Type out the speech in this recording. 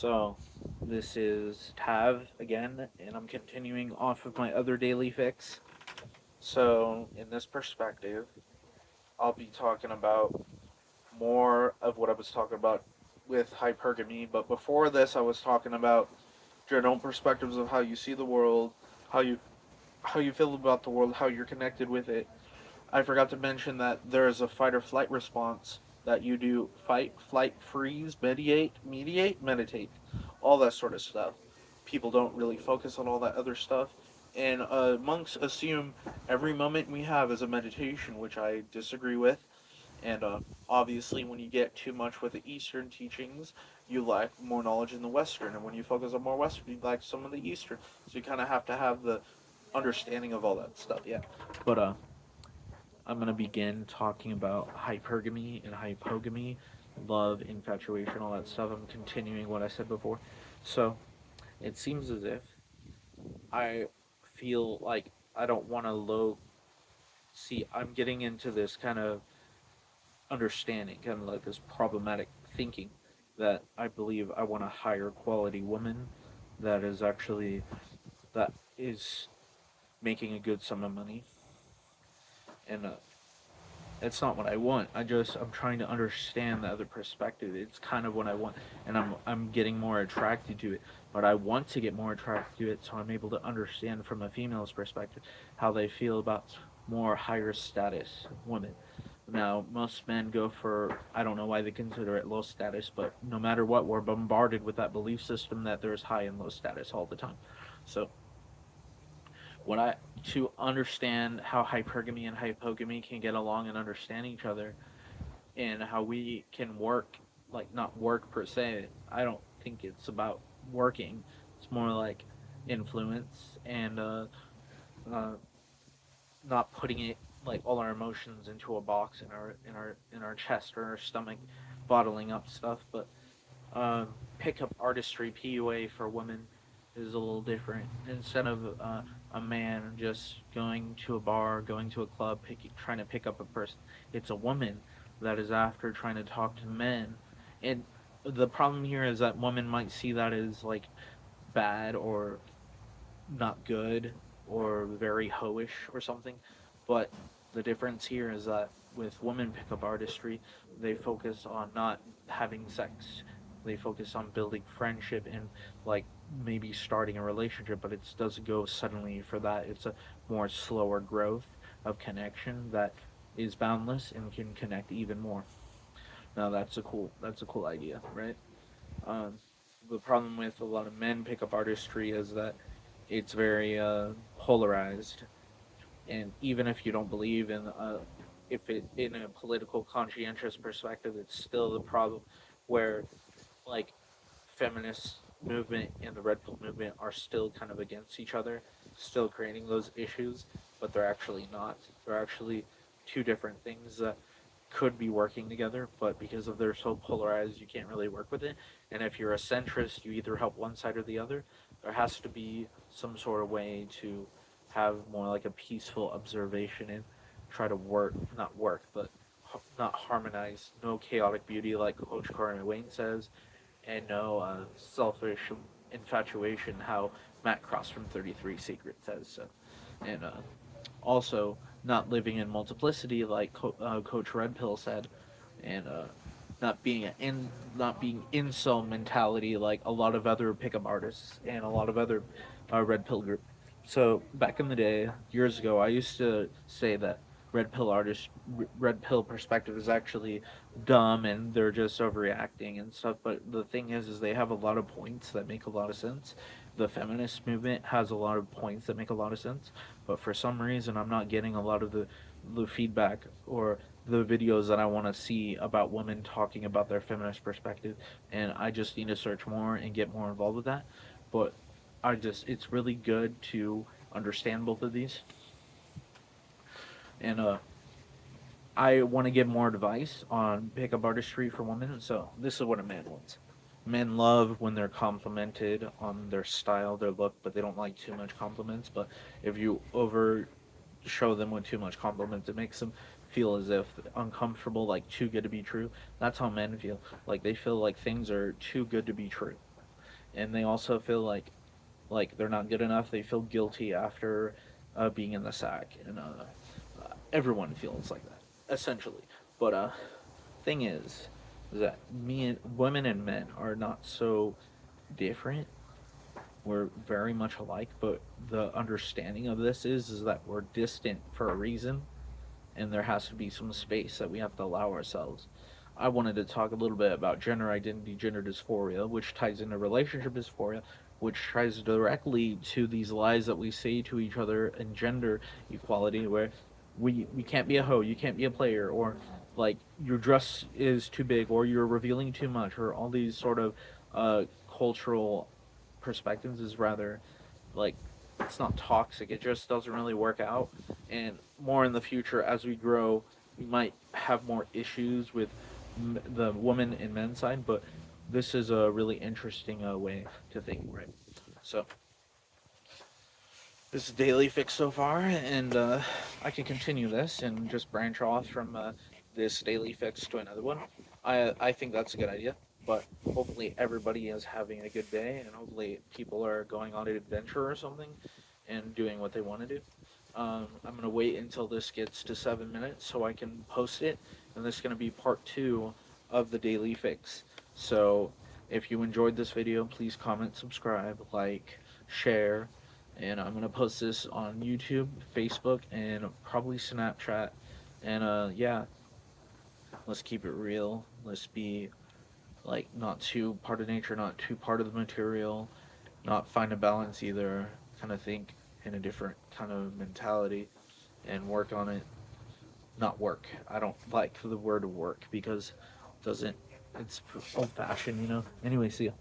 So, this is Tav again, and I'm continuing off of my other daily fix. So, in this perspective, I'll be talking about more of what I was talking about with hypergamy, but before this, I was talking about general perspectives of how you see the world, how you how you feel about the world, how you're connected with it. I forgot to mention that there is a fight or flight response that you do: fight, flight, freeze, meditate, all that sort of stuff. People don't really focus on all that other stuff. And monks assume every moment we have is a meditation, which I disagree with. And obviously, when you get too much with the Eastern teachings, you lack more knowledge in the Western. And when you focus on more Western, you lack some of the Eastern. So you kind of have to have the understanding of all that stuff, yeah. But I'm going to begin talking about hypergamy and hypogamy, love, infatuation, all that stuff. I'm continuing what I said before. So it seems as if I feel like I don't want to see. I'm getting into this kind of understanding, kind of like this problematic thinking that I believe I want a higher quality woman that is actually that is making a good sum of money, and it's not what I want. I'm trying to understand the other perspective. It's kind of what I want, and I'm getting more attracted to it. But I want to get more attracted to it, so I'm able to understand from a female's perspective how they feel about more higher status women. Now, most men go for, I don't know why they consider it low status, but no matter what, we're bombarded with that belief system that there's high and low status all the time. So when I to understand how hypergamy and hypogamy can get along and understand each other, and how we can work, like not work per se. I don't think it's about working. It's more like influence and uh, not putting it like all our emotions into a box in our chest or our stomach, bottling up stuff. But pickup artistry PUA for women is a little different. Instead of a man just going to a bar, going to a club, trying to pick up a person, it's a woman that is after trying to talk to men. And the problem here is that women might see that as like bad or not good or very hoish or something. But the difference here is that with women pickup artistry, they focus on not having sex. They focus on building friendship and like maybe starting a relationship, but it doesn't go suddenly for that. It's a more slower growth of connection that is boundless and can connect even more. Now that's a cool idea, right? Um, the problem with a lot of men pickup artistry is that it's very polarized, and even if you don't believe in if it in a political conscientious perspective, it's still the problem where like feminist movement and the red pill movement are still kind of against each other, still creating those issues, but they're actually not. They're actually two different things that could be working together, but because of they're so polarized, you can't really work with it. And if you're a centrist, you either help one side or the other. There has to be some sort of way to have more like a peaceful observation and try to not work, but not harmonize. No chaotic beauty, like Coach Carmen Wayne says, and no selfish infatuation, how Matt Cross from 33 Secret says so. And also not living in multiplicity, like Coach Red Pill said, and not being incel mentality like a lot of other pickup artists and a lot of other Red Pill group. So back in the day, years ago, I used to say that red pill perspective is actually dumb and they're just overreacting and stuff. But the thing is they have a lot of points that make a lot of sense. The feminist movement has a lot of points that make a lot of sense, but for some reason I'm not getting a lot of the feedback or the videos that I want to see about women talking about their feminist perspective, and I just need to search more and get more involved with that. But it's really good to understand both of these, and I want to give more advice on pickup artistry for women. So this is what a man wants. Men love when they're complimented on their style, their look, but they don't like too much compliments. But if you over show them with too much compliments, it makes them feel as if uncomfortable, like too good to be true. That's how men feel. Like they feel like things are too good to be true. and they also feel like they're not good enough. They feel guilty after being in the sack, and everyone feels like that essentially. But thing is that me and women and men are not so different. We're very much alike, but the understanding of this is that we're distant for a reason, and there has to be some space that we have to allow ourselves. I wanted to talk a little bit about gender identity, gender dysphoria, which ties into relationship dysphoria, which ties directly to these lies that we say to each other in gender equality, where we can't be a hoe, you can't be a player, or like your dress is too big, or you're revealing too much, or all these sort of cultural perspectives is rather like it's not toxic. It just doesn't really work out. And more in the future, as we grow, we might have more issues with the woman and men's side. But this is a really interesting way to think, right? So this is daily fix so far, and I can continue this and just branch off from this daily fix to another one. I think that's a good idea. But hopefully everybody is having a good day, and hopefully people are going on an adventure or something, and doing what they want to do. I'm gonna wait until this gets to 7 minutes so I can post it, and this is gonna be part two of the daily fix. So if you enjoyed this video, please comment, subscribe, like, share, and I'm gonna post this on YouTube, Facebook, and probably Snapchat. And yeah, let's keep it real. Let's be like not too part of nature, not too part of the material, not find a balance either. Kind of think in a different kind of mentality and work on it. Not work. I don't like the word work because it doesn't. It's old fashioned, you know. Anyway, see ya.